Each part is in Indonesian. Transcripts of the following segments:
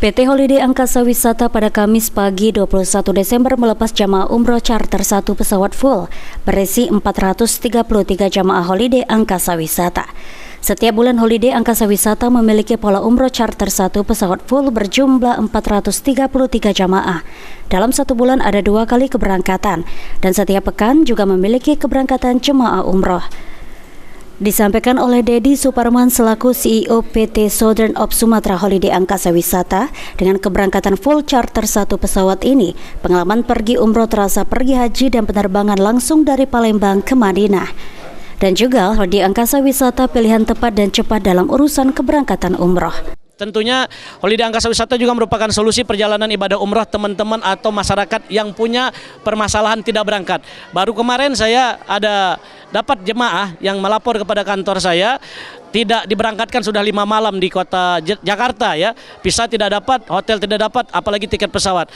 PT Holiday Angkasa Wisata pada Kamis pagi 21 Desember melepas jamaah umroh charter 1 pesawat full berisi 433 jamaah Holiday Angkasa Wisata. Setiap bulan Holiday Angkasa Wisata memiliki pola umroh charter 1 pesawat full berjumlah 433 jamaah. Dalam satu bulan ada 2 kali keberangkatan dan setiap pekan juga memiliki keberangkatan jemaah umroh. Disampaikan oleh Dedi Suparman selaku CEO PT Southern of Sumatra Holiday Angkasa Wisata, dengan keberangkatan full charter 1 pesawat ini, pengalaman pergi umroh terasa pergi haji dan penerbangan langsung dari Palembang ke Madinah. Dan juga Holiday Angkasa Wisata pilihan tepat dan cepat dalam urusan keberangkatan umroh. Tentunya Holiday Angkasa Wisata juga merupakan solusi perjalanan ibadah umrah teman-teman atau masyarakat yang punya permasalahan tidak berangkat. Baru kemarin saya dapat jemaah yang melapor kepada kantor saya, tidak diberangkatkan sudah 5 malam di kota Jakarta ya. Visa tidak dapat, hotel tidak dapat, apalagi tiket pesawat.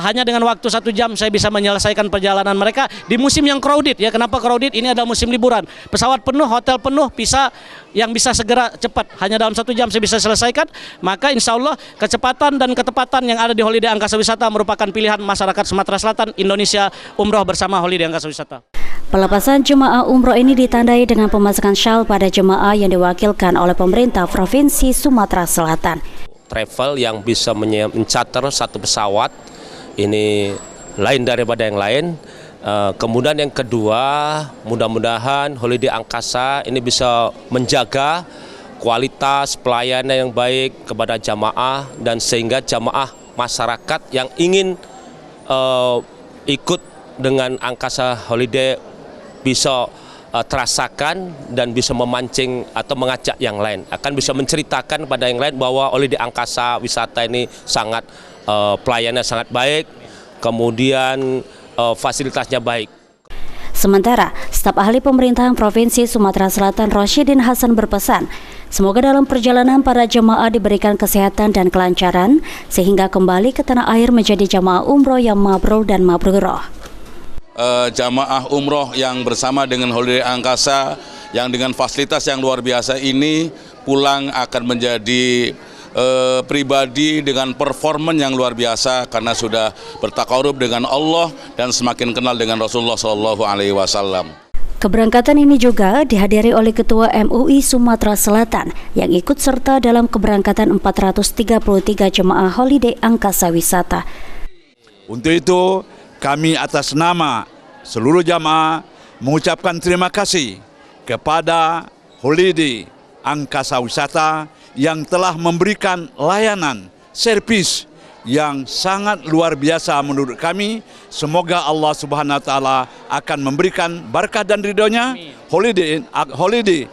Hanya dengan waktu 1 jam saya bisa menyelesaikan perjalanan mereka di musim yang crowded ya. Kenapa crowded? Ini adalah musim liburan. Pesawat penuh, hotel penuh, visa yang bisa segera cepat. Hanya dalam 1 jam saya bisa selesaikan. Maka insya Allah kecepatan dan ketepatan yang ada di Holiday Angkasa Wisata merupakan pilihan masyarakat Sumatera Selatan, Indonesia umroh bersama Holiday Angkasa Wisata. Pelepasan jemaah umroh ini ditandai dengan pemasangan syal pada jemaah yang diwakilkan oleh pemerintah Provinsi Sumatera Selatan. Travel yang bisa mencater 1 pesawat ini lain daripada yang lain. Kemudian yang kedua, mudah-mudahan Holiday Angkasa ini bisa menjaga kualitas pelayanan yang baik kepada jamaah dan sehingga jamaah masyarakat yang ingin ikut dengan Angkasa Holiday bisa terasakan dan bisa memancing atau mengajak yang lain, akan bisa menceritakan pada yang lain bahwa Holiday Angkasa Wisata ini sangat pelayanannya sangat baik, kemudian fasilitasnya baik. Sementara, staf ahli pemerintahan Provinsi Sumatera Selatan Rosyidin Hasan berpesan, semoga dalam perjalanan para jemaah diberikan kesehatan dan kelancaran sehingga kembali ke tanah air menjadi jemaah umroh yang mabrur dan mabruroh. Jamaah umroh yang bersama dengan Holiday Angkasa yang dengan fasilitas yang luar biasa ini pulang akan menjadi pribadi dengan performan yang luar biasa karena sudah bertakarub dengan Allah dan semakin kenal dengan Rasulullah SAW. Keberangkatan ini juga dihadiri oleh Ketua MUI Sumatera Selatan yang ikut serta dalam keberangkatan 433 jemaah Holiday Angkasa Wisata. Untuk itu, kami atas nama seluruh jamaah mengucapkan terima kasih kepada Holiday Angkasa Wisata yang telah memberikan layanan servis yang sangat luar biasa menurut kami. Semoga Allah Subhanahu wa taala akan memberikan berkah dan ridhonya. Holiday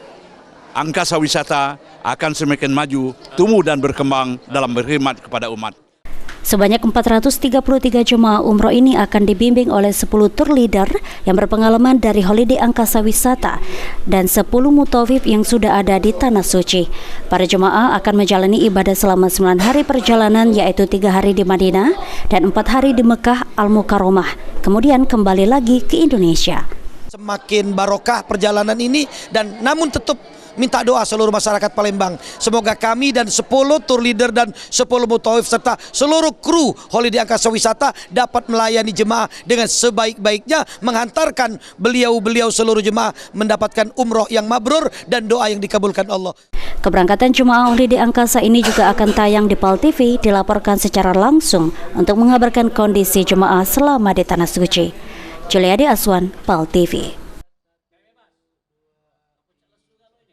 Angkasa Wisata akan semakin maju, tumbuh dan berkembang dalam berkhidmat kepada umat. Sebanyak 433 jemaah umroh ini akan dibimbing oleh 10 tour leader yang berpengalaman dari Holiday Angkasa Wisata dan 10 mutawif yang sudah ada di Tanah Suci. Para jemaah akan menjalani ibadah selama 9 hari perjalanan, yaitu 3 hari di Madinah dan 4 hari di Mekah Al-Mukarramah, kemudian kembali lagi ke Indonesia. Semakin barokah perjalanan ini, dan namun tetap minta doa seluruh masyarakat Palembang. Semoga kami dan 10 tour leader dan 10 mutawif serta seluruh kru Holiday Angkasa Wisata dapat melayani jemaah dengan sebaik-baiknya, menghantarkan beliau-beliau seluruh jemaah mendapatkan umroh yang mabrur dan doa yang dikabulkan Allah. Keberangkatan jemaah Holiday Angkasa ini juga akan tayang di PAL TV, dilaporkan secara langsung untuk mengabarkan kondisi jemaah selama di Tanah Suci. Juliadi Aswan, PAL TV.